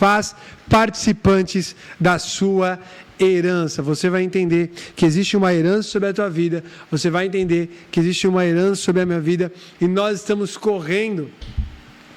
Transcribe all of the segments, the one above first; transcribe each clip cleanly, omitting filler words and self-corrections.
faz participantes da sua herança. Você vai entender que existe uma herança sobre a tua vida, você vai entender que existe uma herança sobre a minha vida, e nós estamos correndo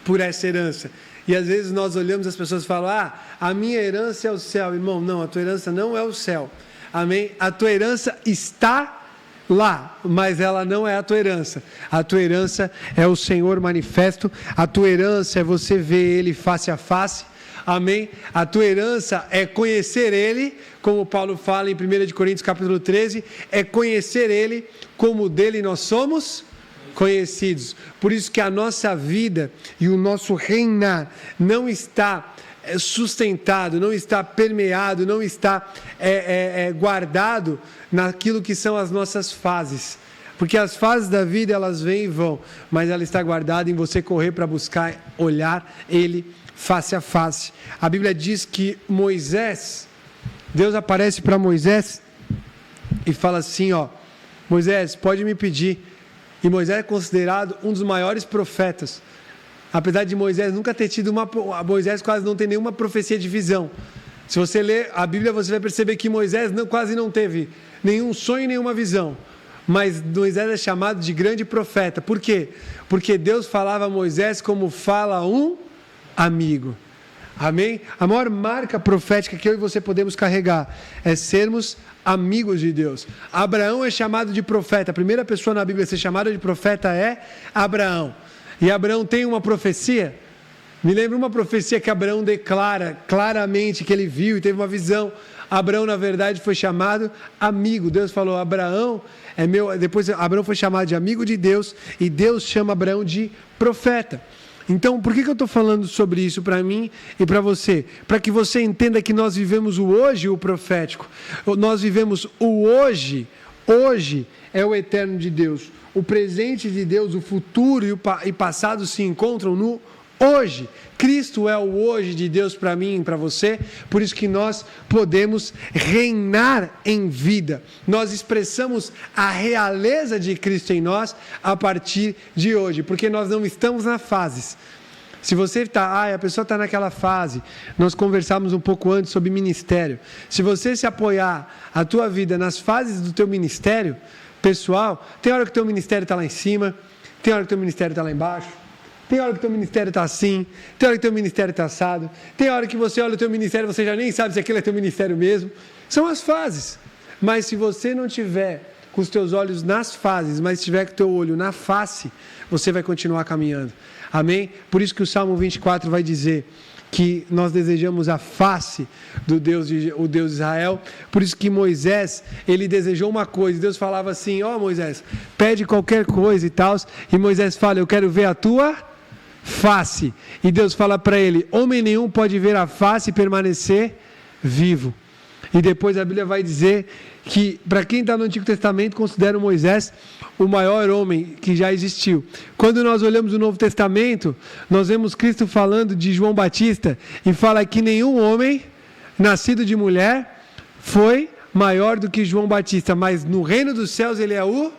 por essa herança. E às vezes nós olhamos as pessoas e falamos: a minha herança é o céu. Irmão, não, a tua herança não é o céu. Amém? A tua herança está lá, mas ela não é a tua herança. A tua herança é o Senhor manifesto. A tua herança é você ver Ele face a face. Amém? A tua herança é conhecer Ele, como Paulo fala em 1 de Coríntios capítulo 13, é conhecer Ele, como dele nós somos conhecidos. Por isso que a nossa vida e o nosso reinar não está sustentado, não está permeado, não está guardado naquilo que são as nossas fases. Porque as fases da vida, elas vêm e vão, mas ela está guardada em você correr para buscar olhar Ele face a face. A Bíblia diz que Deus aparece para Moisés e fala assim: Moisés, pode me pedir. E Moisés é considerado um dos maiores profetas. Apesar de Moisés nunca ter tido Moisés quase não tem nenhuma profecia de visão. Se você ler a Bíblia, você vai perceber que Moisés quase não teve nenhum sonho, nenhuma visão. Mas Moisés é chamado de grande profeta. Por quê? Porque Deus falava a Moisés como fala um amigo. Amém? A maior marca profética que eu e você podemos carregar é sermos amigos de Deus. Abraão é chamado de profeta. A primeira pessoa na Bíblia a ser chamada de profeta é Abraão. E Abraão tem uma profecia. Me lembra uma profecia que Abraão declara claramente, que ele viu e teve uma visão. Abraão, na verdade, foi chamado amigo. Deus falou: Abraão é meu. Depois Abraão foi chamado de amigo de Deus, e Deus chama Abraão de profeta. Então, por que eu estou falando sobre isso para mim e para você? Para que você entenda que nós vivemos o hoje, o profético. Nós vivemos o hoje. Hoje é o eterno de Deus. O presente de Deus, o futuro e o passado se encontram no hoje. Cristo é o hoje de Deus para mim e para você. Por isso que nós podemos reinar em vida. Nós expressamos a realeza de Cristo em nós a partir de hoje, porque nós não estamos nas fases. Se você está, a pessoa está naquela fase, nós conversamos um pouco antes sobre ministério. Se você se apoiar a tua vida nas fases do teu ministério pessoal, tem hora que o teu ministério está lá em cima, tem hora que o teu ministério está lá embaixo, tem hora que o teu ministério está assim, tem hora que o teu ministério está assado, tem hora que você olha o teu ministério e você já nem sabe se aquele é teu ministério mesmo. São as fases. Mas se você não tiver com os teus olhos nas fases, mas tiver com o teu olho na face, você vai continuar caminhando. Amém? Por isso que o Salmo 24 vai dizer que nós desejamos a face do Deus, o Deus de Israel. Por isso que Moisés, ele desejou uma coisa. Deus falava assim: Moisés, pede qualquer coisa e tal. E Moisés fala: eu quero ver a tua face. E Deus fala para ele: homem nenhum pode ver a face e permanecer vivo. E depois a Bíblia vai dizer que, para quem está no Antigo Testamento, considera Moisés o maior homem que já existiu. Quando nós olhamos o Novo Testamento, nós vemos Cristo falando de João Batista, e fala que nenhum homem nascido de mulher foi maior do que João Batista, mas no reino dos céus ele é o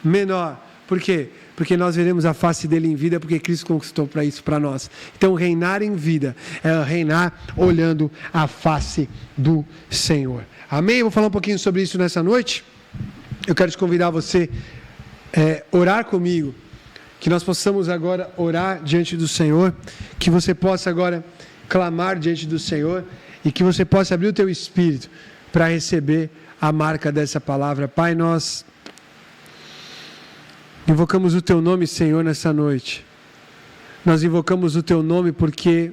menor. Por quê? Porque nós veremos a face dele em vida, porque Cristo conquistou para isso para nós. Então, reinar em vida é reinar olhando a face do Senhor. Amém? Vou falar um pouquinho sobre isso nessa noite. Eu quero te convidar a você orar comigo, que nós possamos agora orar diante do Senhor, que você possa agora clamar diante do Senhor e que você possa abrir o teu espírito para receber a marca dessa palavra. Pai, nós invocamos o teu nome, Senhor, nessa noite. Nós invocamos o teu nome porque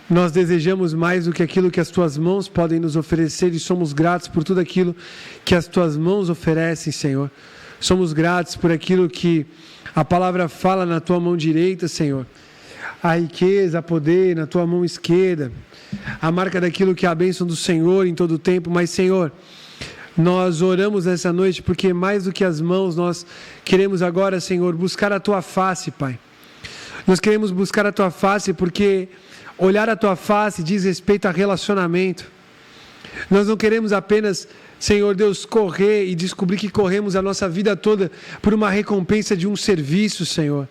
nós desejamos mais do que aquilo que as tuas mãos podem nos oferecer, e somos gratos por tudo aquilo que as tuas mãos oferecem, Senhor. Somos gratos por aquilo que a palavra fala na tua mão direita, Senhor. A riqueza, a poder na tua mão esquerda. A marca daquilo que é a bênção do Senhor em todo o tempo. Mas, Senhor, nós oramos nessa noite porque mais do que as mãos, nós queremos agora, Senhor, buscar a tua face, Pai. Nós queremos buscar a tua face porque olhar a tua face diz respeito a relacionamento. Nós não queremos apenas, Senhor Deus, correr e descobrir que corremos a nossa vida toda por uma recompensa de um serviço, Senhor.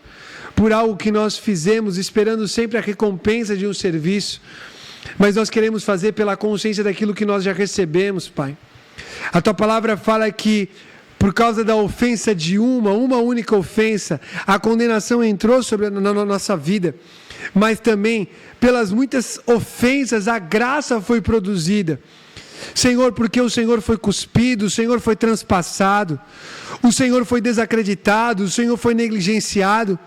por algo que nós fizemos, esperando sempre a recompensa de um serviço, mas nós queremos fazer pela consciência daquilo que nós já recebemos, Pai. A Tua palavra fala que por causa da ofensa de uma única ofensa, a condenação entrou na nossa vida, mas também pelas muitas ofensas a graça foi produzida. Senhor, porque o Senhor foi cuspido, o Senhor foi transpassado, o Senhor foi desacreditado, o Senhor foi negligenciado.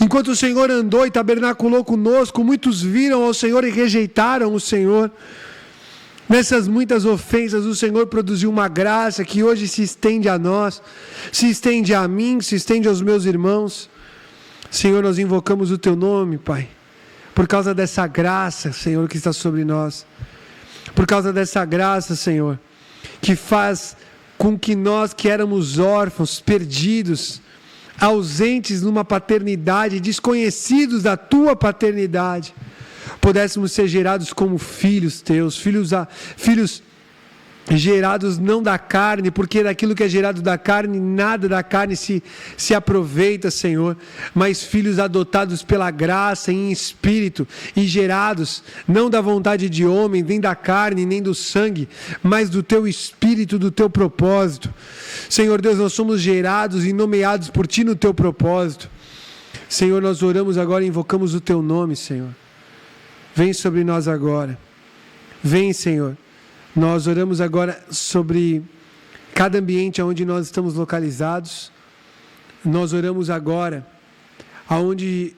Enquanto o Senhor andou e tabernaculou conosco, muitos viram ao Senhor e rejeitaram o Senhor. Nessas muitas ofensas, o Senhor produziu uma graça que hoje se estende a nós, se estende a mim, se estende aos meus irmãos. Senhor, nós invocamos o Teu nome, Pai, por causa dessa graça, Senhor, que está sobre nós. Por causa dessa graça, Senhor, que faz com que nós que éramos órfãos, perdidos, ausentes numa paternidade, desconhecidos da Tua paternidade, pudéssemos ser gerados como filhos Teus, filhos gerados não da carne, porque daquilo que é gerado da carne, nada da carne se aproveita, Senhor, mas filhos adotados pela graça em espírito e gerados não da vontade de homem, nem da carne, nem do sangue, mas do Teu espírito, do Teu propósito. Senhor Deus, nós somos gerados e nomeados por Ti no Teu propósito. Senhor, nós oramos agora e invocamos o Teu nome, Senhor. Vem sobre nós agora. Vem, Senhor. Nós oramos agora sobre cada ambiente onde nós estamos localizados. Nós oramos agora aonde,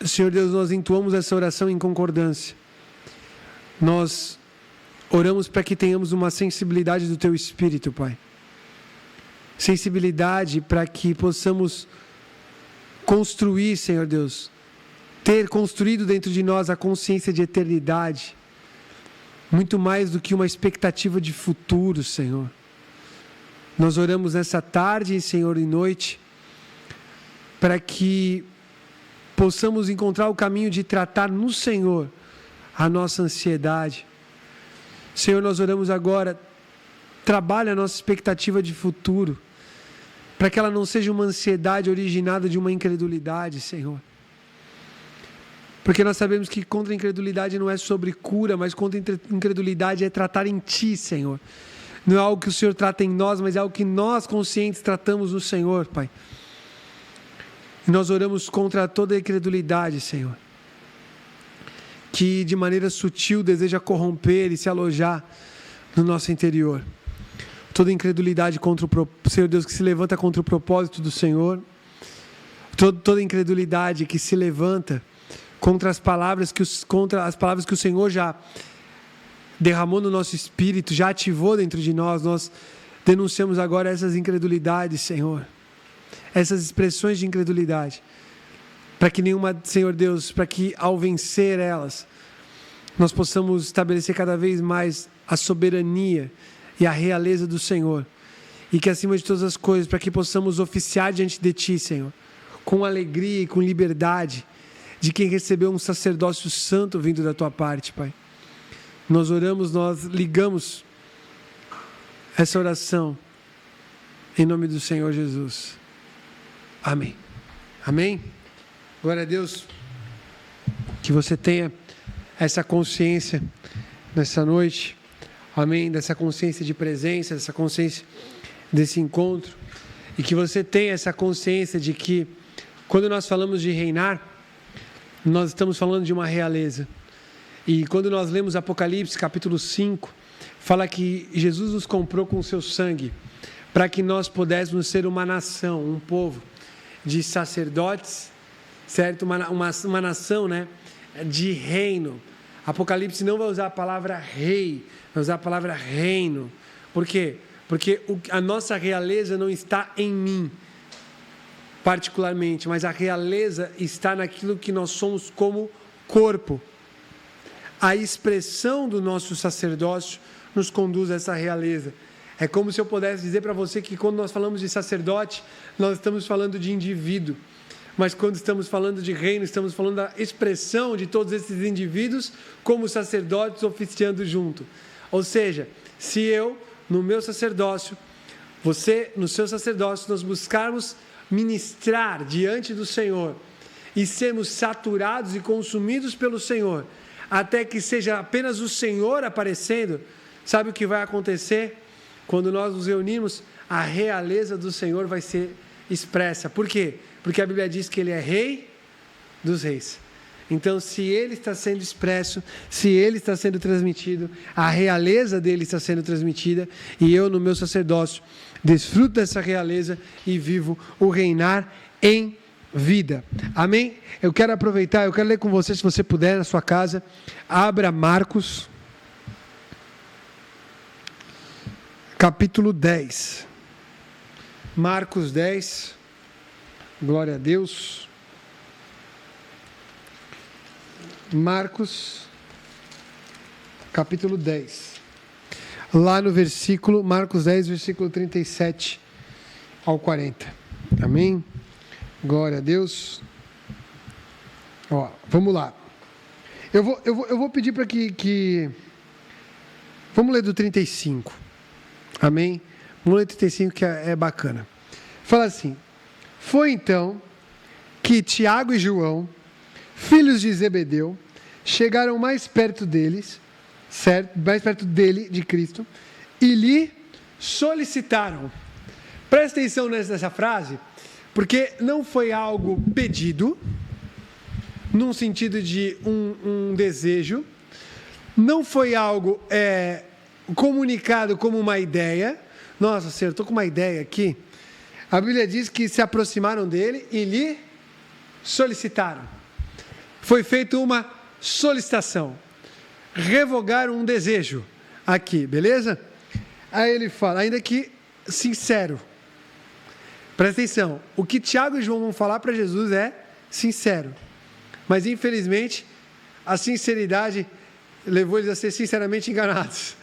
Senhor Deus, nós entoamos essa oração em concordância. Nós oramos para que tenhamos uma sensibilidade do Teu Espírito, Pai. Sensibilidade para que possamos construir, Senhor Deus, ter construído dentro de nós a consciência de eternidade, muito mais do que uma expectativa de futuro, Senhor. Nós oramos nessa tarde, Senhor, e noite, para que possamos encontrar o caminho de tratar no Senhor a nossa ansiedade. Senhor, nós oramos agora, trabalha a nossa expectativa de futuro, para que ela não seja uma ansiedade originada de uma incredulidade, Senhor. Porque nós sabemos que contra a incredulidade não é sobre cura, mas contra a incredulidade é tratar em Ti, Senhor. Não é algo que o Senhor trata em nós, mas é algo que nós, conscientes, tratamos no Senhor, Pai. E nós oramos contra toda a incredulidade, Senhor, que de maneira sutil deseja corromper e se alojar no nosso interior. Toda incredulidade contra o Senhor Deus que se levanta contra o propósito do Senhor. Toda incredulidade que se levanta contra as palavras que o Senhor já derramou no nosso espírito, já ativou dentro de nós. Nós denunciamos agora essas incredulidades, Senhor, essas expressões de incredulidade, para que nenhuma, Senhor Deus, para que ao vencer elas, nós possamos estabelecer cada vez mais a soberania e a realeza do Senhor, e que acima de todas as coisas, para que possamos oficiar diante de Ti, Senhor, com alegria e com liberdade, de quem recebeu um sacerdócio santo vindo da Tua parte, Pai. Nós oramos, nós ligamos essa oração em nome do Senhor Jesus. Amém. Amém? Glória a Deus. Que você tenha essa consciência nessa noite. Amém? Dessa consciência de presença, dessa consciência desse encontro. E que você tenha essa consciência de que quando nós falamos de reinar, nós estamos falando de uma realeza. E quando nós lemos Apocalipse capítulo 5, fala que Jesus nos comprou com o seu sangue, para que nós pudéssemos ser uma nação, um povo de sacerdotes, certo? Uma nação, né? De reino. Apocalipse não vai usar a palavra rei, vai usar a palavra reino. Por quê? Porque a nossa realeza não está em mim, particularmente, mas a realeza está naquilo que nós somos como corpo. A expressão do nosso sacerdócio nos conduz a essa realeza. É como se eu pudesse dizer para você que quando nós falamos de sacerdote, nós estamos falando de indivíduo. Mas quando estamos falando de reino, estamos falando da expressão de todos esses indivíduos como sacerdotes oficiando junto. Ou seja, se eu, no meu sacerdócio, você, no seu sacerdócio, nós buscarmos ministrar diante do Senhor e sermos saturados e consumidos pelo Senhor, até que seja apenas o Senhor aparecendo, sabe o que vai acontecer? Quando nós nos reunirmos, a realeza do Senhor vai ser expressa. Por quê? Porque a Bíblia diz que Ele é Rei dos Reis. Então, se Ele está sendo expresso, se Ele está sendo transmitido, a realeza dEle está sendo transmitida, e eu, no meu sacerdócio, desfruto dessa realeza e vivo o reinar em vida. Amém? Eu quero aproveitar, eu quero ler com você, se você puder, na sua casa. Abra Marcos, capítulo 10. Marcos 10. Glória a Deus. Marcos, capítulo 10. Lá no versículo, Marcos 10, versículo 37 ao 40. Amém? Glória a Deus. Ó, vamos lá. Eu vou pedir para que... Vamos ler do 35. Amém? Vamos ler do 35, que é bacana. Fala assim: foi então que Tiago e João, filhos de Zebedeu, chegaram mais perto deles, certo? Mais perto dele, de Cristo, e lhe solicitaram. Presta atenção nessa frase, porque não foi algo pedido, num sentido de um desejo, não foi algo comunicado como uma ideia. Nossa, Senhor, estou com uma ideia aqui. A Bíblia diz que se aproximaram dele e lhe solicitaram. Foi feita uma solicitação, revogaram um desejo aqui, beleza? Aí ele fala, ainda que sincero. Presta atenção, o que Tiago e João vão falar para Jesus é sincero, mas infelizmente a sinceridade levou eles a ser sinceramente enganados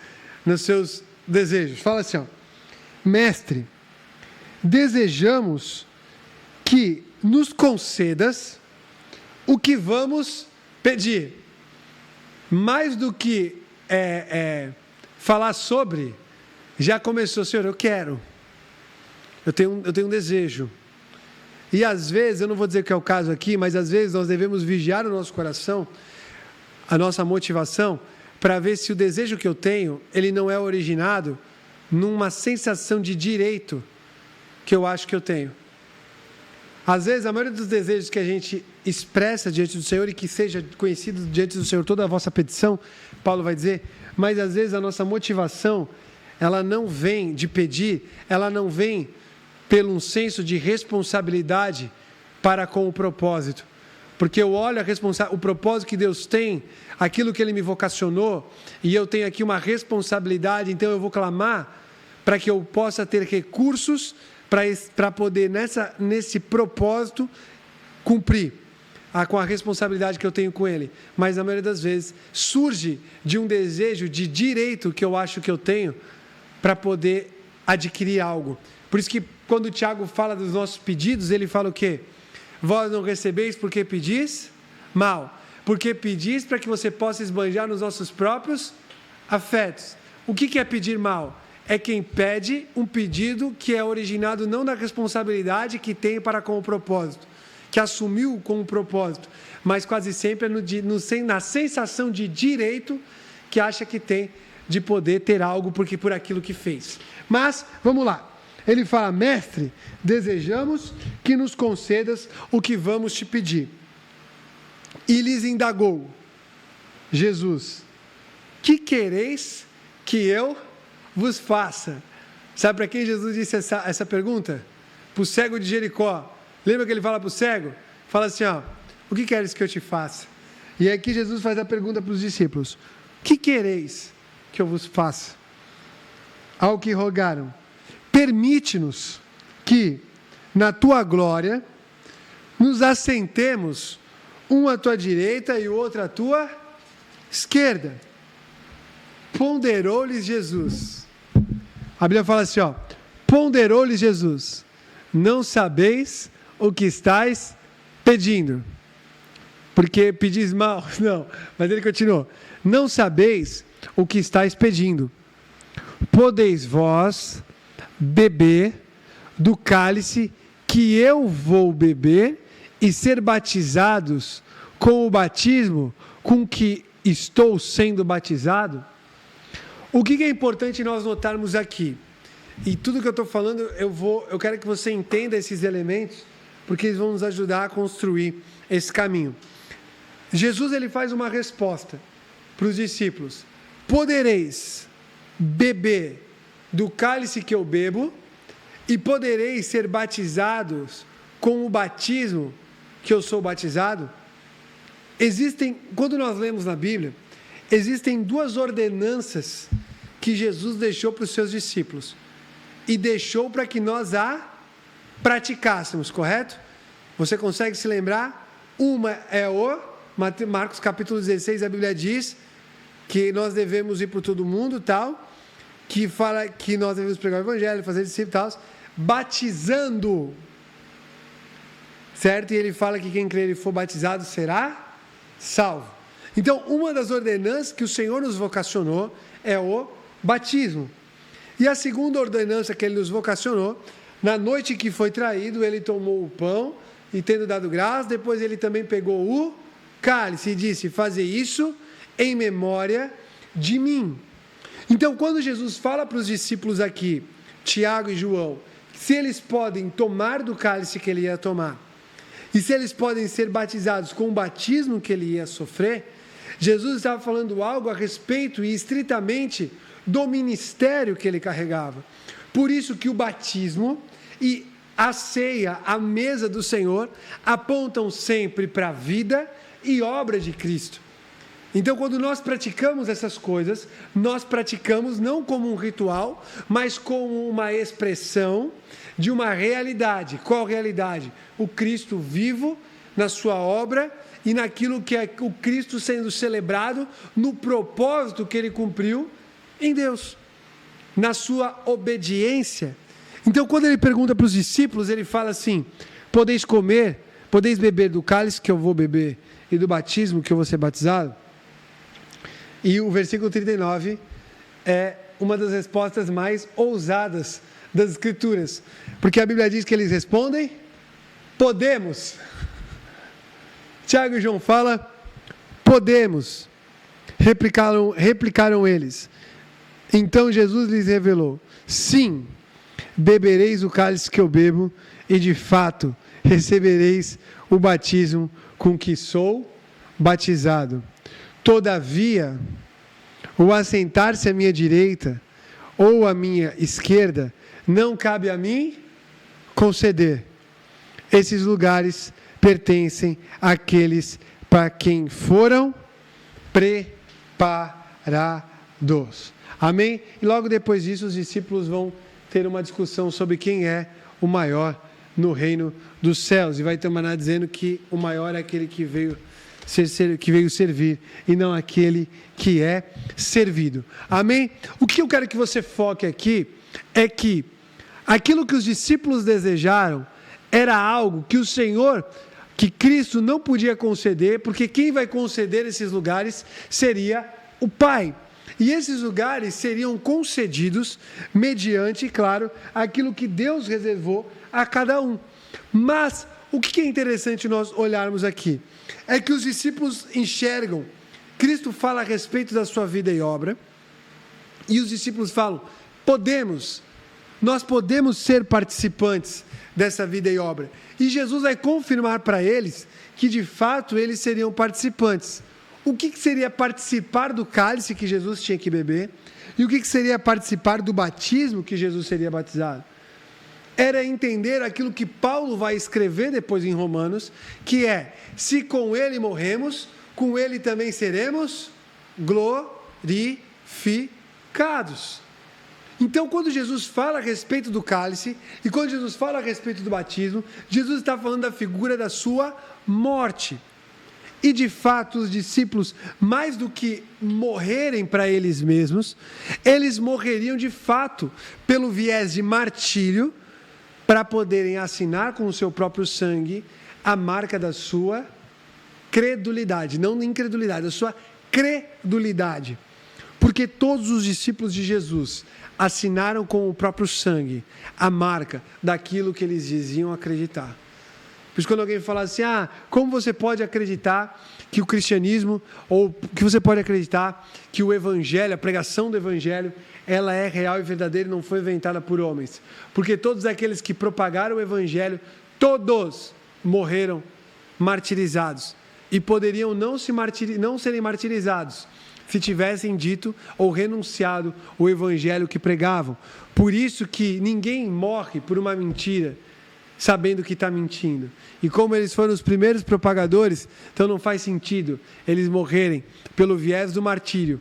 nos seus desejos. Fala assim, ó: mestre, desejamos que nos concedas o que vamos pedir. Mais do que falar sobre, já começou: Senhor, eu quero. Eu tenho um desejo. E às vezes, eu não vou dizer que é o caso aqui, mas às vezes nós devemos vigiar o nosso coração, a nossa motivação, para ver se o desejo que eu tenho, ele não é originado numa sensação de direito que eu acho que eu tenho. Às vezes, a maioria dos desejos que a gente expressa diante do Senhor, e que seja conhecido diante do Senhor toda a vossa petição, Paulo vai dizer, mas às vezes a nossa motivação, ela não vem de pedir, ela não vem pelo um senso de responsabilidade para com o propósito. Porque eu olho o propósito que Deus tem, aquilo que Ele me vocacionou, e eu tenho aqui uma responsabilidade, então eu vou clamar para que eu possa ter recursos para poder, nesse propósito, cumprir com a responsabilidade que eu tenho com Ele. Mas, na maioria das vezes, surge de um desejo de direito que eu acho que eu tenho para poder adquirir algo. Por isso que, quando o Tiago fala dos nossos pedidos, ele fala o quê? Vós não recebeis porque pedis mal. Porque pedis para que você possa esbanjar nos nossos próprios afetos. O que é pedir mal? É quem pede um pedido que é originado não da responsabilidade que tem para com o propósito, que assumiu com o propósito, mas quase sempre é na sensação de direito que acha que tem de poder ter algo por aquilo que fez. Mas, vamos lá. Ele fala: mestre, desejamos que nos concedas o que vamos te pedir. E lhes indagou Jesus: que quereis que eu vos faça? Sabe para quem Jesus disse essa pergunta? Para o cego de Jericó. Lembra que ele fala para o cego? Fala assim, ó: o que queres que eu te faça? E aqui Jesus faz a pergunta para os discípulos: o que quereis que eu vos faça? Ao que rogaram: permite-nos que, na tua glória, nos assentemos, um à tua direita e o outro à tua esquerda. Ponderou-lhes Jesus. A Bíblia fala assim, ó: ponderou-lhes Jesus: não sabeis o que estáis pedindo, porque pedis mal. Não, mas ele continuou: não sabeis o que estáis pedindo. Podeis vós beber do cálice que eu vou beber e ser batizados com o batismo com que estou sendo batizado? O que é importante nós notarmos aqui? E tudo que eu estou falando, eu quero que você entenda esses elementos, porque eles vão nos ajudar a construir esse caminho. Jesus ele faz uma resposta para os discípulos: podereis beber do cálice que eu bebo e podereis ser batizados com o batismo que eu sou batizado? Quando nós lemos na Bíblia, existem duas ordenanças que Jesus deixou para os seus discípulos e deixou para que nós a praticássemos, correto? Você consegue se lembrar? Uma é Marcos capítulo 16, a Bíblia diz que nós devemos ir por todo mundo, tal, que fala que nós devemos pregar o evangelho, fazer discípulos, tal, batizando, certo? E ele fala que quem crer e for batizado será salvo. Então, uma das ordenanças que o Senhor nos vocacionou é o batismo. E a segunda ordenança que ele nos vocacionou, na noite que foi traído, ele tomou o pão e, tendo dado graça, depois ele também pegou o cálice e disse: fazer isso em memória de mim. Então, quando Jesus fala para os discípulos aqui, Tiago e João, se eles podem tomar do cálice que ele ia tomar, e se eles podem ser batizados com o batismo que ele ia sofrer, Jesus estava falando algo a respeito e estritamente do ministério que ele carregava. Por isso que o batismo e a ceia, a mesa do Senhor, apontam sempre para a vida e obra de Cristo. Então, quando nós praticamos essas coisas, nós praticamos não como um ritual, mas como uma expressão de uma realidade. Qual realidade? O Cristo vivo na sua obra e naquilo que é o Cristo sendo celebrado no propósito que ele cumpriu em Deus, na sua obediência. Então, quando ele pergunta para os discípulos, ele fala assim: podeis comer, podeis beber do cálice que eu vou beber e do batismo que eu vou ser batizado? E o versículo 39 é uma das respostas mais ousadas das Escrituras, porque a Bíblia diz que eles respondem: podemos. Tiago e João fala: podemos. Replicaram eles. Então Jesus lhes revelou: sim, bebereis o cálice que eu bebo, e de fato recebereis o batismo com que sou batizado. Todavia, o assentar-se à minha direita ou à minha esquerda não cabe a mim conceder. Esses lugares pertencem àqueles para quem foram preparados. Amém? E logo depois disso, os discípulos vão ter uma discussão sobre quem é o maior no reino dos céus. E vai terminar dizendo que o maior é aquele que veio servir e não aquele que é servido. Amém? O que eu quero que você foque aqui é que aquilo que os discípulos desejaram era algo que o Senhor, que Cristo não podia conceder, porque quem vai conceder esses lugares seria o Pai. E esses lugares seriam concedidos mediante, claro, aquilo que Deus reservou a cada um. Mas o que é interessante nós olharmos aqui é que os discípulos enxergam, Cristo fala a respeito da sua vida e obra, e os discípulos falam: nós podemos ser participantes dessa vida e obra. E Jesus vai confirmar para eles que de fato eles seriam participantes. O que seria participar do cálice que Jesus tinha que beber? E o que seria participar do batismo que Jesus seria batizado? Era entender aquilo que Paulo vai escrever depois em Romanos, que é: se com ele morremos, com ele também seremos glorificados. Então, quando Jesus fala a respeito do cálice, e quando Jesus fala a respeito do batismo, Jesus está falando da figura da sua morte. E de fato, os discípulos, mais do que morrerem para eles mesmos, eles morreriam de fato pelo viés de martírio, para poderem assinar com o seu próprio sangue a marca da sua credulidade, não incredulidade, da sua credulidade. Porque todos os discípulos de Jesus assinaram com o próprio sangue a marca daquilo que eles diziam acreditar. Por isso, quando alguém fala assim, como você pode acreditar que o cristianismo, ou que você pode acreditar que o evangelho, a pregação do evangelho, ela é real e verdadeira e não foi inventada por homens. Porque todos aqueles que propagaram o evangelho, todos morreram martirizados. E poderiam não serem martirizados se tivessem dito ou renunciado o evangelho que pregavam. Por isso que ninguém morre por uma mentira, sabendo que está mentindo. E como eles foram os primeiros propagadores, então não faz sentido eles morrerem pelo viés do martírio,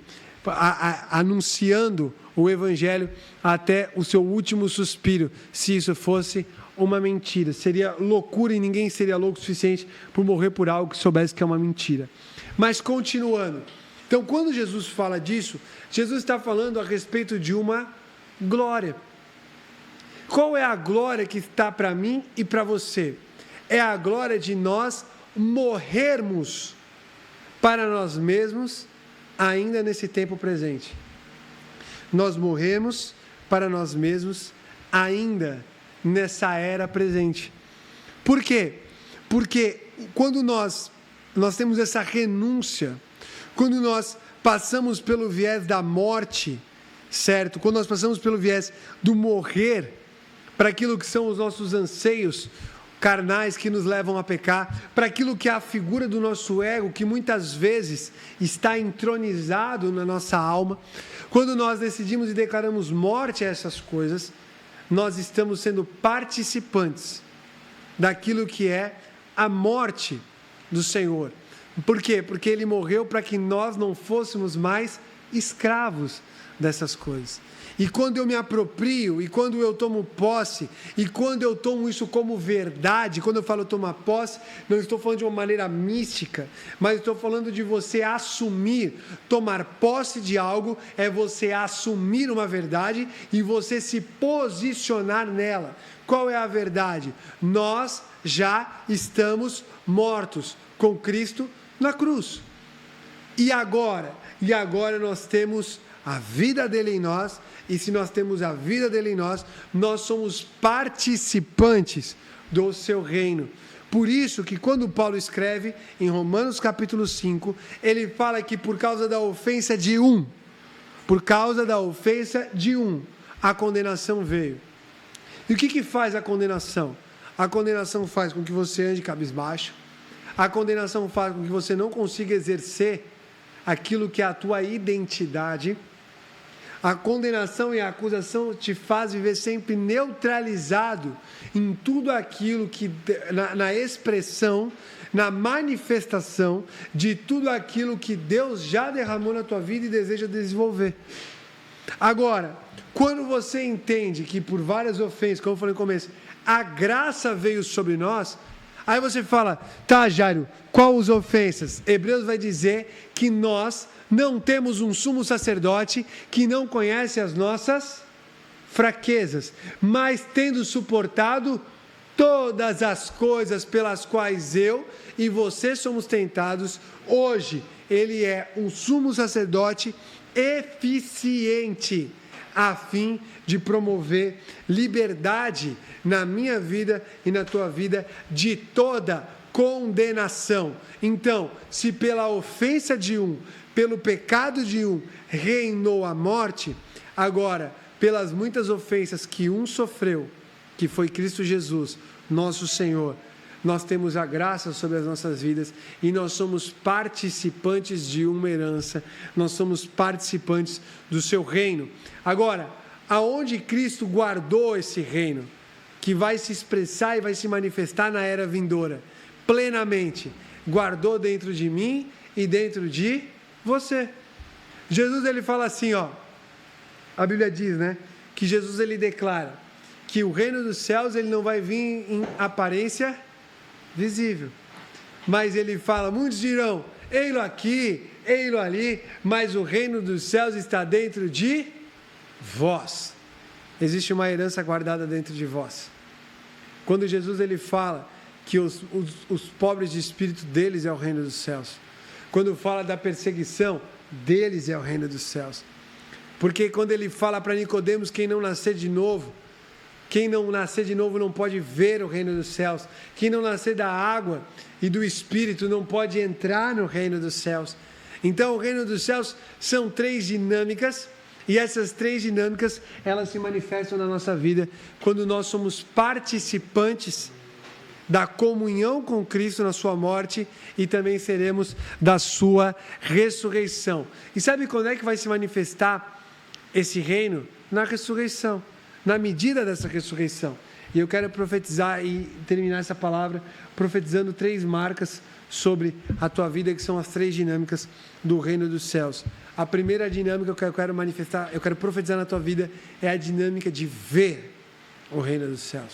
anunciando o evangelho até o seu último suspiro, se isso fosse uma mentira. Seria loucura e ninguém seria louco o suficiente por morrer por algo que soubesse que é uma mentira. Mas continuando. Então, quando Jesus fala disso, Jesus está falando a respeito de uma glória. Qual é a glória que está para mim e para você? É a glória de nós morrermos para nós mesmos ainda nesse tempo presente. Nós morremos para nós mesmos ainda nessa era presente. Por quê? Porque quando nós temos essa renúncia, quando nós passamos pelo viés da morte, certo? Quando nós passamos pelo viés do morrer, para aquilo que são os nossos anseios carnais que nos levam a pecar, para aquilo que é a figura do nosso ego, que muitas vezes está entronizado na nossa alma. Quando nós decidimos e declaramos morte a essas coisas, nós estamos sendo participantes daquilo que é a morte do Senhor. Por quê? Porque Ele morreu para que nós não fôssemos mais escravos dessas coisas. E quando eu me aproprio, e quando eu tomo posse, e quando eu tomo isso como verdade, quando eu falo tomar posse, não estou falando de uma maneira mística, mas estou falando de você assumir. Tomar posse de algo é você assumir uma verdade e você se posicionar nela. Qual é a verdade? Nós já estamos mortos com Cristo na cruz. E agora nós temos a vida dele em nós, e se nós temos a vida dele em nós, nós somos participantes do seu reino. Por isso que quando Paulo escreve em Romanos capítulo 5, ele fala que por causa da ofensa de um, a condenação veio. E o que faz a condenação? A condenação faz com que você ande cabisbaixo, a condenação faz com que você não consiga exercer aquilo que é a tua identidade. A condenação e a acusação te faz viver sempre neutralizado em tudo aquilo que, na expressão, na manifestação de tudo aquilo que Deus já derramou na tua vida e deseja desenvolver. Agora, quando você entende que por várias ofensas, como eu falei no começo, a graça veio sobre nós, aí você fala, tá, Jairo, qual as ofensas? Hebreus vai dizer que nós não temos um sumo sacerdote que não conhece as nossas fraquezas, mas tendo suportado todas as coisas pelas quais eu e você somos tentados, hoje ele é um sumo sacerdote eficiente, a fim de promover liberdade na minha vida e na tua vida de toda condenação. Então, se pela ofensa de um, pelo pecado de um, reinou a morte, agora, pelas muitas ofensas que um sofreu, que foi Cristo Jesus, nosso Senhor, nós temos a graça sobre as nossas vidas e nós somos participantes de uma herança, nós somos participantes do seu reino. Agora, aonde Cristo guardou esse reino, que vai se expressar e vai se manifestar na era vindoura, plenamente, guardou dentro de mim e dentro de você. Jesus, ele fala assim, a Bíblia diz, que Jesus, ele declara que o reino dos céus, ele não vai vir em aparência visível, mas ele fala, muitos dirão, ei-lo aqui, ei-lo ali, mas o reino dos céus está dentro de vós. Existe uma herança guardada dentro de vós. Quando Jesus, ele fala que os pobres de espírito, deles é o reino dos céus. Quando fala da perseguição, deles é o reino dos céus. Porque quando ele fala para Nicodemos, quem não nascer de novo, Quem não nascer de novo não pode ver o reino dos céus. Quem não nascer da água e do Espírito não pode entrar no reino dos céus. Então, o reino dos céus são 3 dinâmicas, e essas 3 dinâmicas, elas se manifestam na nossa vida quando nós somos participantes da comunhão com Cristo na sua morte e também seremos da sua ressurreição. E sabe quando é que vai se manifestar esse reino? Na ressurreição, na medida dessa ressurreição. E eu quero profetizar e terminar essa palavra profetizando 3 marcas sobre a tua vida, que são as 3 dinâmicas do reino dos céus. A primeira dinâmica que eu quero manifestar, eu quero profetizar na tua vida, é a dinâmica de ver o reino dos céus.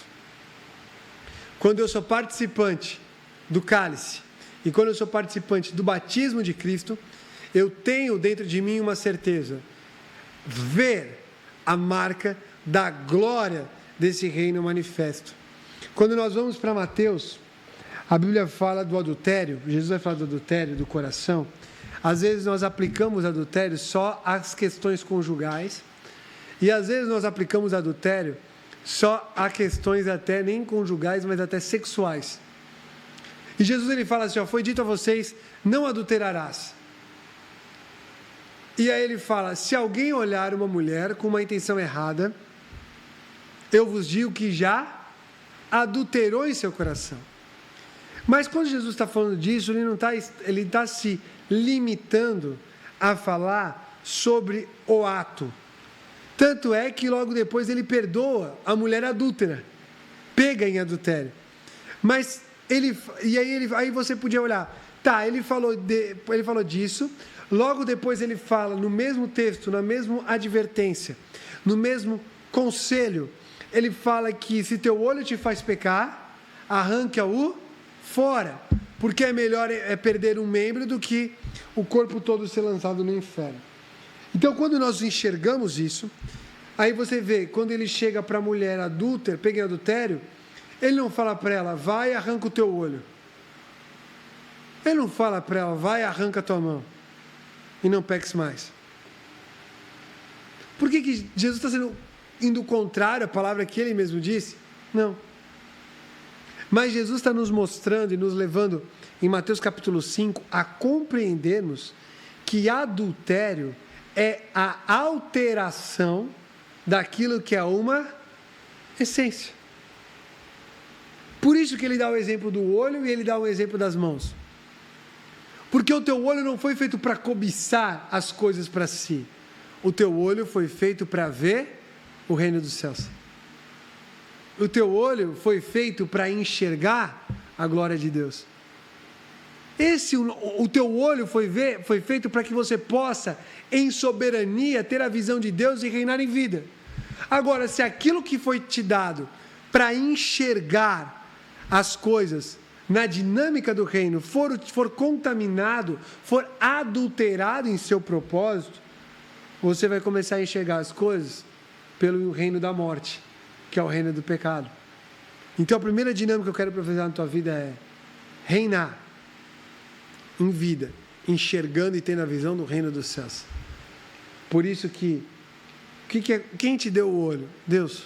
Quando eu sou participante do cálice e quando eu sou participante do batismo de Cristo, eu tenho dentro de mim uma certeza: ver a marca da glória desse reino manifesto. Quando nós vamos para Mateus, a Bíblia fala do adultério, Jesus vai falar do adultério do coração. Às vezes nós aplicamos adultério só às questões conjugais, e às vezes nós aplicamos adultério só a questões até nem conjugais, mas até sexuais. E Jesus ele fala assim, foi dito a vocês, não adulterarás. E aí ele fala, se alguém olhar uma mulher com uma intenção errada, eu vos digo que já adulterou em seu coração. Mas quando Jesus está falando disso, ele está se limitando a falar sobre o ato. Tanto é que logo depois ele perdoa a mulher adúltera, pega em adultério. Mas aí você podia olhar, tá, ele falou disso, logo depois ele fala no mesmo texto, na mesma advertência, no mesmo conselho, ele fala que se teu olho te faz pecar, arranca-o fora, porque é melhor perder um membro do que o corpo todo ser lançado no inferno. Então, quando nós enxergamos isso, aí você vê, quando ele chega para a mulher adúltera, pega em adultério, ele não fala para ela, vai e arranca o teu olho. Ele não fala para ela, vai e arranca a tua mão, e não peques mais. Por que Jesus está indo contrário à palavra que ele mesmo disse? Não. Mas Jesus está nos mostrando e nos levando, em Mateus capítulo 5, a compreendermos que adultério é a alteração daquilo que é uma essência. Por isso que ele dá o exemplo do olho e ele dá o exemplo das mãos. Porque o teu olho não foi feito para cobiçar as coisas para si. O teu olho foi feito para ver o reino dos céus. O teu olho foi feito para enxergar a glória de Deus. O teu olho foi feito para que você possa, em soberania, ter a visão de Deus e reinar em vida. Agora, se aquilo que foi te dado para enxergar as coisas na dinâmica do reino for contaminado, for adulterado em seu propósito, você vai começar a enxergar as coisas pelo reino da morte, que é o reino do pecado. Então a primeira dinâmica que eu quero profetizar na tua vida é reinar em vida, enxergando e tendo a visão do reino dos céus. Por isso quem te deu o olho? Deus.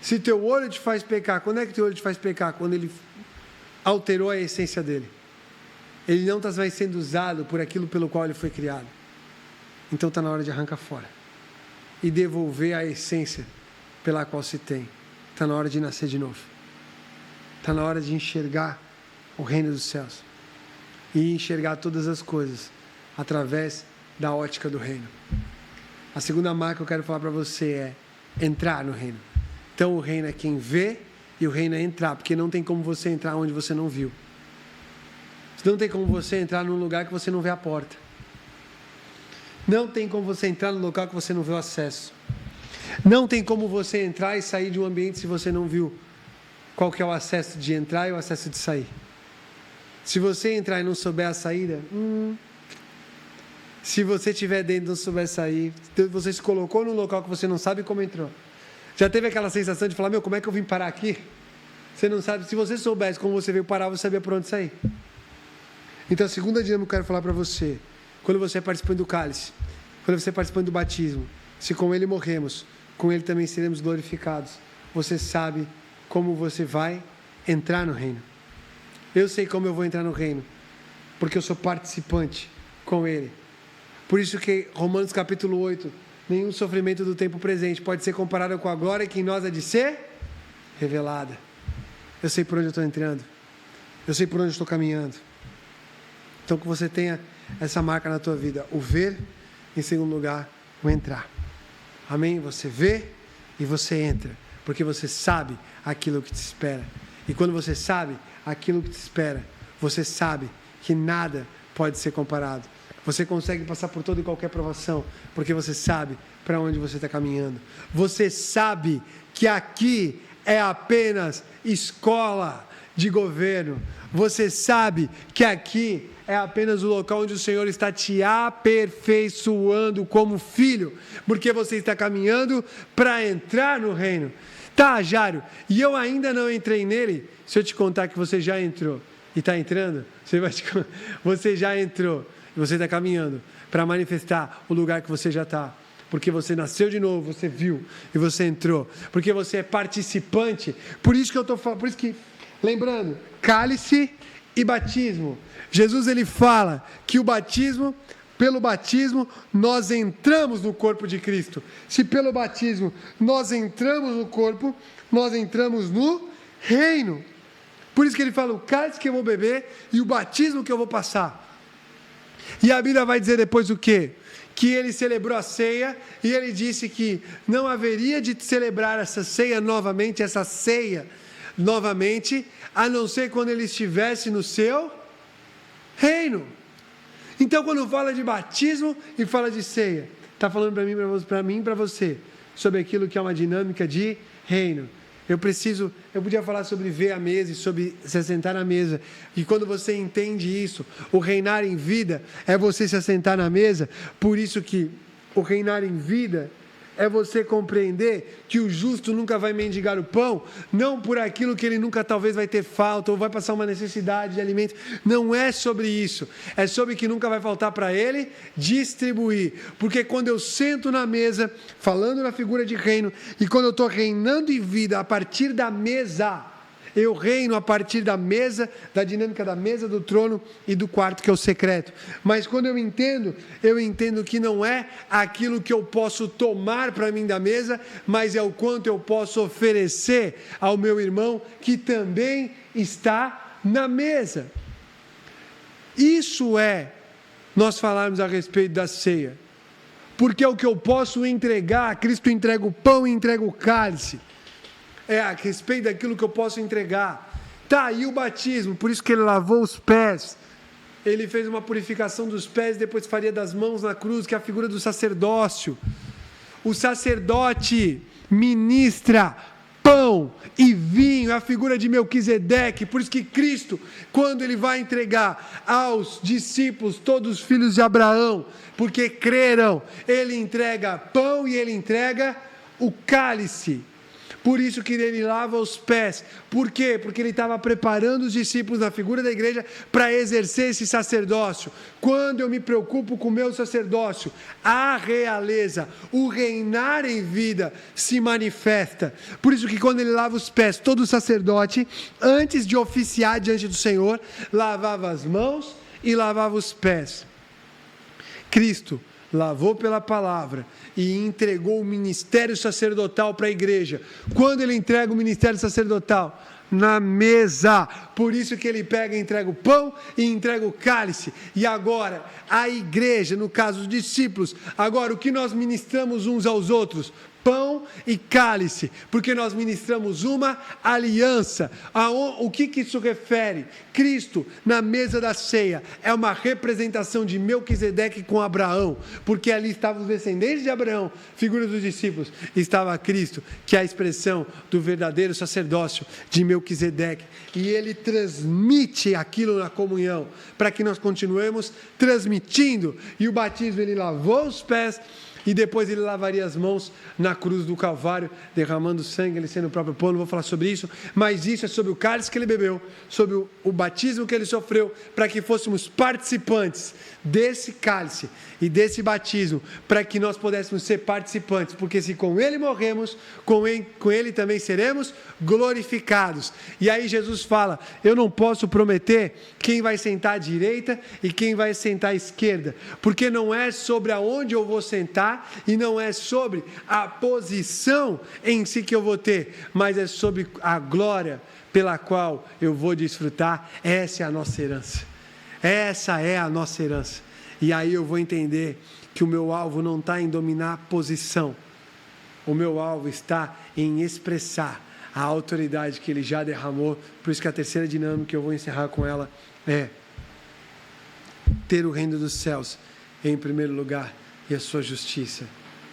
Se teu olho te faz pecar, quando é que teu olho te faz pecar? Quando ele alterou a essência dele. Ele não está mais sendo usado por aquilo pelo qual ele foi criado. Então está na hora de arrancar fora e devolver a essência pela qual se tem. Está na hora de nascer de novo. Está na hora de enxergar o reino dos céus e enxergar todas as coisas através da ótica do reino. A segunda marca que eu quero falar para você é entrar no reino. Então o reino é quem vê e o reino é entrar, porque não tem como você entrar onde você não viu. Não tem como você entrar num lugar que você não vê a porta. Não tem como você entrar num local que você não vê o acesso. Não tem como você entrar e sair de um ambiente se você não viu qual que é o acesso de entrar e o acesso de sair. Se você entrar e não souber a saída, se você estiver dentro e não souber sair, você se colocou num local que você não sabe como entrou. Já teve aquela sensação de falar, como é que eu vim parar aqui? Você não sabe, se você soubesse como você veio parar, você sabia por onde sair. Então a segunda dinâmica que eu quero falar para você, quando você é participante do cálice, quando você é participante do batismo, se com ele morremos, com ele também seremos glorificados. você sabe como você vai entrar no reino. Eu sei como eu vou entrar no reino, porque eu sou participante com Ele. Por isso que Romanos capítulo 8, nenhum sofrimento do tempo presente pode ser comparado com a glória que em nós há de ser revelada. Eu sei por onde eu estou entrando, eu sei por onde eu estou caminhando. Então que você tenha essa marca na tua vida, o ver, em segundo lugar, o entrar. Amém? Você vê e você entra, porque você sabe aquilo que te espera. E quando você sabe aquilo que te espera, você sabe que nada pode ser comparado. Você consegue passar por toda e qualquer provação, porque você sabe para onde você está caminhando. Você sabe que aqui é apenas escola de governo. Você sabe que aqui é apenas o local onde o Senhor está te aperfeiçoando como filho, porque você está caminhando para entrar no reino. Tá, Jário, e eu ainda não entrei nele? Se eu te contar que você já entrou e está entrando, você já entrou e você está caminhando para manifestar o lugar que você já está. Porque você nasceu de novo, você viu e você entrou. Porque você é participante. Por isso que eu estou falando, por isso que, lembrando, cálice e batismo. Jesus ele fala que o batismo, pelo batismo, nós entramos no corpo de Cristo. Se pelo batismo nós entramos no corpo, nós entramos no reino. Por isso que ele fala o cálice que eu vou beber e o batismo que eu vou passar. E a Bíblia vai dizer depois o quê? Que ele celebrou a ceia e ele disse que não haveria de celebrar essa ceia novamente, a não ser quando ele estivesse no seu reino. Então, quando fala de batismo e fala de ceia, está falando para mim e para você, sobre aquilo que é uma dinâmica de reino. Eu podia falar sobre ver a mesa e sobre se assentar na mesa. E quando você entende isso, o reinar em vida é você se assentar na mesa. Por isso que o reinar em vida é você compreender que o justo nunca vai mendigar o pão, não por aquilo que ele nunca talvez vai ter falta, ou vai passar uma necessidade de alimento. Não é sobre isso. É sobre que nunca vai faltar para ele distribuir. Porque quando eu sento na mesa, falando na figura de reino, e quando eu estou reinando em vida a partir da mesa, eu reino a partir da mesa, da dinâmica da mesa, do trono e do quarto que é o secreto. Mas quando eu entendo que não é aquilo que eu posso tomar para mim da mesa, mas é o quanto eu posso oferecer ao meu irmão que também está na mesa. Isso é nós falarmos a respeito da ceia. Porque é o que eu posso entregar. Cristo entrega o pão e entrega o cálice. É a respeito daquilo que eu posso entregar. Tá, e o batismo? Por isso que ele lavou os pés. Ele fez uma purificação dos pés, depois faria das mãos na cruz, que é a figura do sacerdócio. O sacerdote ministra pão e vinho, é a figura de Melquisedeque. Por isso que Cristo, quando ele vai entregar aos discípulos, todos os filhos de Abraão, porque creram, ele entrega pão e ele entrega o cálice. Por isso que ele lava os pés. Por quê? Porque ele estava preparando os discípulos na figura da igreja para exercer esse sacerdócio. Quando eu me preocupo com o meu sacerdócio, a realeza, o reinar em vida se manifesta. Por isso que quando ele lava os pés, todo sacerdote, antes de oficiar diante do Senhor, lavava as mãos e lavava os pés. Cristo lavou pela palavra e entregou o ministério sacerdotal para a igreja. Quando ele entrega o ministério sacerdotal? Na mesa. Por isso que ele pega e entrega o pão e entrega o cálice. E agora, a igreja, no caso os discípulos, agora o que nós ministramos uns aos outros? Pão e cálice, porque nós ministramos uma aliança. O que isso refere? Cristo, na mesa da ceia, é uma representação de Melquisedeque com Abraão, porque ali estavam os descendentes de Abraão, figura dos discípulos, estava Cristo, que é a expressão do verdadeiro sacerdócio de Melquisedeque, e ele transmite aquilo na comunhão, para que nós continuemos transmitindo. E o batismo, ele lavou os pés, e depois ele lavaria as mãos na cruz do Calvário, derramando sangue, ele sendo o próprio pão. Não vou falar sobre isso, mas isso é sobre o cálice que ele bebeu, sobre o batismo que ele sofreu, para que fôssemos participantes desse cálice e desse batismo, para que nós pudéssemos ser participantes, porque se com ele morremos, com ele também seremos glorificados. E aí Jesus fala: eu não posso prometer quem vai sentar à direita e quem vai sentar à esquerda, porque não é sobre aonde eu vou sentar e não é sobre a posição em si que eu vou ter, mas é sobre a glória pela qual eu vou desfrutar. Essa é a nossa herança. Essa é a nossa herança. E aí eu vou entender que o meu alvo não está em dominar a posição. O meu alvo está em expressar a autoridade que ele já derramou. Por isso que a terceira dinâmica, que eu vou encerrar com ela, é ter o reino dos céus em primeiro lugar e a sua justiça.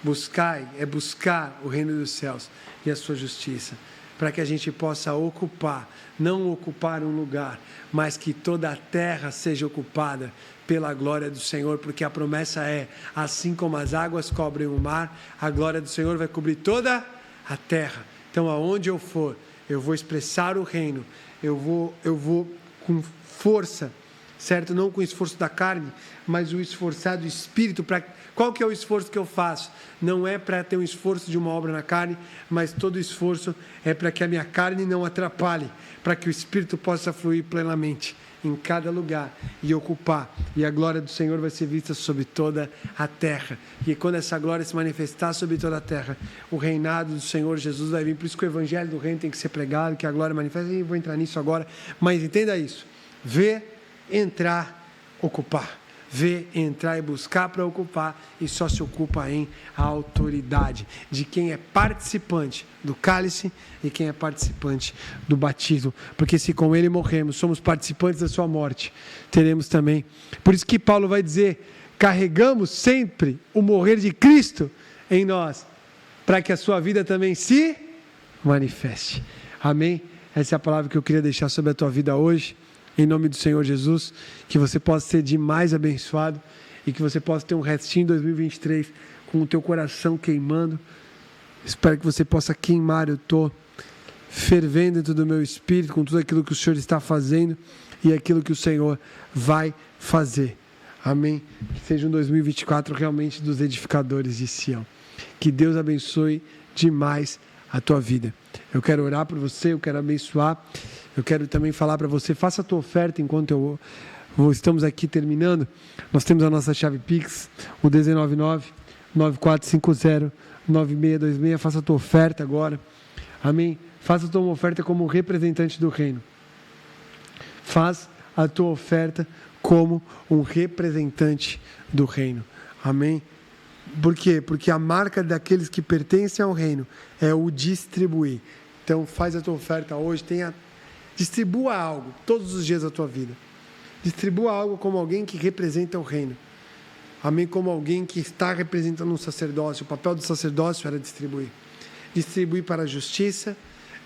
Buscar o reino dos céus e a sua justiça, para que a gente possa não ocupar um lugar, mas que toda a terra seja ocupada pela glória do Senhor, porque a promessa é: assim como as águas cobrem o mar, a glória do Senhor vai cobrir toda a terra. Então, aonde eu for, eu vou expressar o reino, eu vou com força, certo? Não com o esforço da carne, mas o esforçar do Espírito. Qual que é o esforço que eu faço? Não é para ter um esforço de uma obra na carne, mas todo o esforço é para que a minha carne não atrapalhe, para que o Espírito possa fluir plenamente em cada lugar e ocupar, e a glória do Senhor vai ser vista sobre toda a terra. E quando essa glória se manifestar sobre toda a terra, o reinado do Senhor Jesus vai vir. Por isso que o evangelho do reino tem que ser pregado, que a glória manifesta. E vou entrar nisso agora, mas entenda isso: ver, entrar, ocupar. Ver, entrar e buscar para ocupar, e só se ocupa em autoridade de quem é participante do cálice e quem é participante do batismo, porque se com ele morremos, somos participantes da sua morte, teremos também. Por isso que Paulo vai dizer: carregamos sempre o morrer de Cristo em nós, para que a sua vida também se manifeste. Amém? Essa é a palavra que eu queria deixar sobre a tua vida hoje. Em nome do Senhor Jesus, que você possa ser demais abençoado e que você possa ter um restinho de 2023 com o teu coração queimando. Espero que você possa queimar. Eu estou fervendo dentro do meu espírito com tudo aquilo que o Senhor está fazendo e aquilo que o Senhor vai fazer. Amém? Que seja um 2024 realmente dos edificadores de Sião. Que Deus abençoe demais a tua vida. Eu quero orar por você, eu quero abençoar. Eu quero também falar para você: faça a tua oferta enquanto estamos aqui terminando. Nós temos a nossa chave Pix, o 199-9450-9626. Faça a tua oferta agora. Amém? Faça a tua oferta como representante do reino. Faz a tua oferta como um representante do reino. Amém? Por quê? Porque a marca daqueles que pertencem ao reino é o distribuir. Então faz a tua oferta hoje, distribua algo todos os dias da tua vida. Distribua algo como alguém que representa o reino. Amém? Como alguém que está representando um sacerdócio. O papel do sacerdócio era distribuir. Distribuir para a justiça,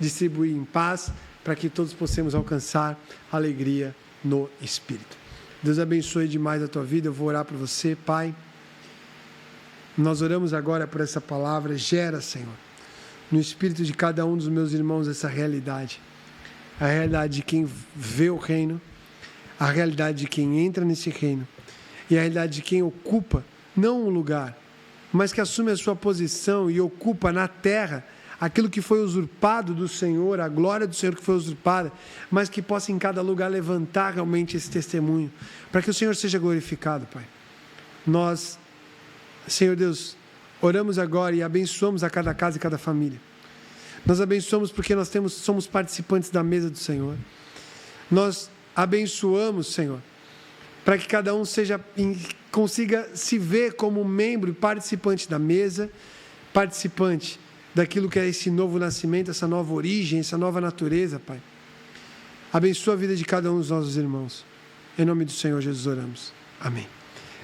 distribuir em paz, para que todos possamos alcançar alegria no Espírito. Deus abençoe demais a tua vida. Eu vou orar por você, Pai. Nós oramos agora por essa palavra. Gera, Senhor, no espírito de cada um dos meus irmãos essa realidade. A realidade de quem vê o reino, a realidade de quem entra nesse reino e a realidade de quem ocupa, não um lugar, mas que assume a sua posição e ocupa na terra aquilo que foi usurpado do Senhor, a glória do Senhor que foi usurpada, mas que possa em cada lugar levantar realmente esse testemunho, para que o Senhor seja glorificado, Pai. Nós, Senhor Deus, oramos agora e abençoamos a cada casa e cada família. Nós abençoamos porque nós somos participantes da mesa do Senhor. Nós abençoamos, Senhor, para que cada um consiga se ver como membro e participante da mesa, participante daquilo que é esse novo nascimento, essa nova origem, essa nova natureza, Pai. Abençoa a vida de cada um dos nossos irmãos. Em nome do Senhor Jesus oramos. Amém.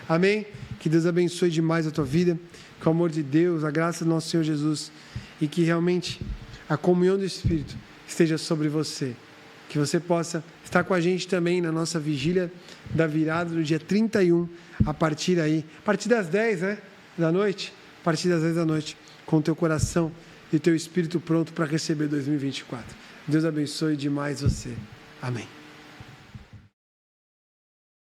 Amém. Que Deus abençoe demais a tua vida, que o amor de Deus, a graça do nosso Senhor Jesus e que realmente a comunhão do Espírito esteja sobre você. Que você possa estar com a gente também na nossa vigília da virada do dia 31, a partir das 10, da noite. a partir das 10 da noite, com o teu coração e teu espírito pronto para receber 2024. Deus abençoe demais você. Amém.